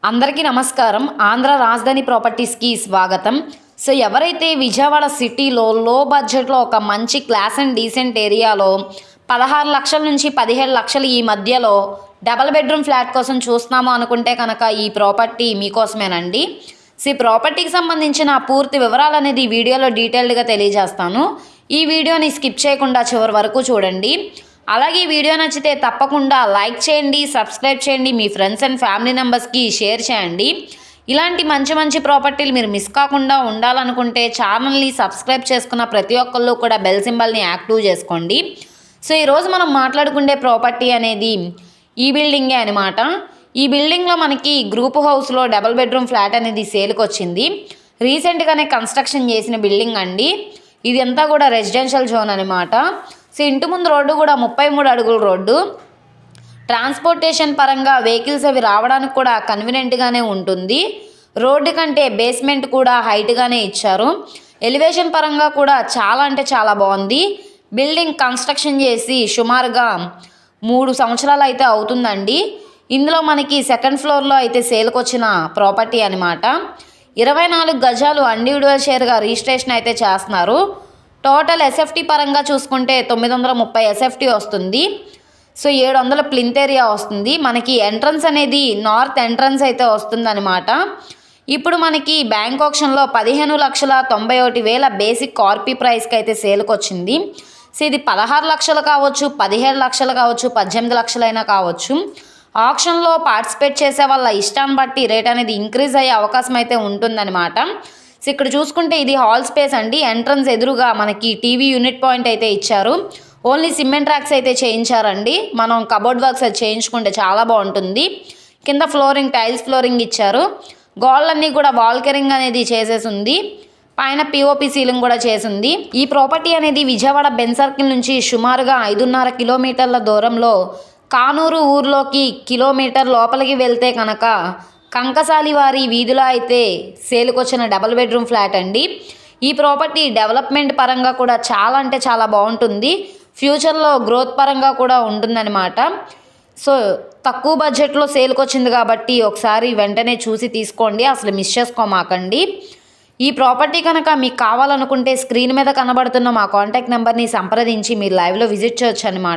అందరికీ నమస్కారం. ఆంధ్ర రాజధాని ప్రాపర్టీస్కి స్వాగతం. సో ఎవరైతే విజయవాడ సిటీలో లో బడ్జెట్లో ఒక మంచి క్లాస్ అండ్ డీసెంట్ ఏరియాలో 16 లక్షల నుంచి 17 లక్షలు ఈ మధ్యలో డబల్ బెడ్రూమ్ ఫ్లాట్ కోసం చూస్తున్నాము అనుకుంటే కనుక ఈ ప్రాపర్టీ మీకోసమేనండి. సో ఈ ప్రాపర్టీకి సంబంధించిన పూర్తి వివరాలు అనేది వీడియోలో డీటెయిల్డ్గా తెలియజేస్తాను. ఈ వీడియోని స్కిప్ చేయకుండా చివరి వరకు చూడండి. అలాగే వీడియో నచ్చితే తప్పకుండా లైక్ చేయండి, సబ్స్క్రైబ్ చేయండి, మీ ఫ్రెండ్స్ అండ్ ఫ్యామిలీ మెంబర్స్కి షేర్ చేయండి. ఇలాంటి మంచి మంచి ప్రాపర్టీలు మీరు మిస్ కాకుండా ఉండాలనుకుంటే ఛానల్ని సబ్స్క్రైబ్ చేసుకున్న ప్రతి ఒక్కళ్ళు కూడా బెల్ సింబల్ని యాక్టివ్ చేసుకోండి. సో ఈరోజు మనం మాట్లాడుకునే ప్రాపర్టీ అనేది ఈ బిల్డింగే అనమాట. ఈ బిల్డింగ్లో మనకి గ్రూప్ హౌస్లో డబుల్ బెడ్రూమ్ ఫ్లాట్ అనేది సేల్కి వచ్చింది. రీసెంట్గానే కన్స్ట్రక్షన్ చేసిన బిల్డింగ్ అండి. ఇది అంతా కూడా రెసిడెన్షియల్ జోన్ అనమాట. సో ఇంటి ముందు రోడ్డు కూడా 33 అడుగుల రోడ్డు. ట్రాన్స్పోర్టేషన్ పరంగా వెహికల్స్ అవి రావడానికి కూడా కన్వీనియంట్గానే ఉంటుంది. రోడ్డు కంటే బేస్మెంట్ కూడా హైట్గానే ఇచ్చారు. ఎలివేషన్ పరంగా కూడా చాలా అంటే చాలా బాగుంది. బిల్డింగ్ కన్స్ట్రక్షన్ చేసి సుమారుగా 3 సంవత్సరాలు అయితే అవుతుందండి. ఇందులో మనకి సెకండ్ ఫ్లోర్లో అయితే సేల్కి వచ్చిన ప్రాపర్టీ అనమాట. 24 గజాలు ఇండివిడ్యువల్ షేర్గా రిజిస్ట్రేషన్ అయితే చేస్తున్నారు. టోటల్ ఎస్ఎఫ్టీ పరంగా చూసుకుంటే 930 ఎస్ఎఫ్టీ వస్తుంది. సో 700 ప్లింత్ ఏరియా వస్తుంది. మనకి ఎంట్రన్స్ అనేది నార్త్ ఎంట్రన్స్ అయితే వస్తుందన్నమాట. ఇప్పుడు మనకి బ్యాంక్ ఆప్షన్లో 15,91,000 బేసిక్ కార్పీ ప్రైస్కి అయితే సేల్కి వచ్చింది. సో ఇది 16 లక్షలు కావచ్చు, 17 లక్షలు కావచ్చు, 18 లక్షలైనా కావచ్చు. ఆప్షన్లో పార్టిసిపేట్ చేసే వాళ్ళ ఇష్టాన్ని బట్టి రేట్ అనేది ఇంక్రీజ్ అయ్యే అవకాశం అయితే ఉంటుందన్నమాట. సో ఇక్కడ చూసుకుంటే ఇది హాల్ స్పేస్ అండి. ఎంట్రన్స్ ఎదురుగా మనకి టీవీ యూనిట్ పాయింట్ అయితే ఇచ్చారు. ఓన్లీ సిమెంట్ ట్రాక్స్ అయితే చేయించారండి. మనం కబోర్డ్ వర్క్స్ అది చేయించుకుంటే చాలా బాగుంటుంది. కింద ఫ్లోరింగ్ టైల్స్ ఫ్లోరింగ్ ఇచ్చారు. గోళ్ళన్నీ కూడా వాల్ కెరింగ్ అనేది చేసేసి ఉంది. పైన పిఓపి సీలింగ్ కూడా చేసింది. ఈ ప్రాపర్టీ అనేది విజయవాడ బెన్ సర్కిల్ నుంచి సుమారుగా 5.5 కిలోమీటర్ల దూరంలో కానూరు ఊర్లోకి కిలోమీటర్ లోపలికి వెళ్తే కనుక కంకసాలి వారి వీధిలో అయితే సేల్కి వచ్చిన డబుల్ బెడ్రూమ్ ఫ్లాట్ అండి. ఈ ప్రాపర్టీ డెవలప్మెంట్ పరంగా కూడా చాలా అంటే చాలా బాగుంటుంది. ఫ్యూచర్లో గ్రోత్ పరంగా కూడా ఉంటుందన్నమాట. సో తక్కువ బడ్జెట్లో సేల్కి వచ్చింది కాబట్టి ఒకసారి వెంటనే చూసి తీసుకోండి, అసలు మిస్ చేసుకోమాకండి. ఈ ప్రాపర్టీ కనుక మీకు కావాలనుకుంటే స్క్రీన్ మీద కనబడుతున్న మా కాంటాక్ట్ నెంబర్ని సంప్రదించి మీరు లైవ్లో విజిట్ చేయొచ్చు అనమాట.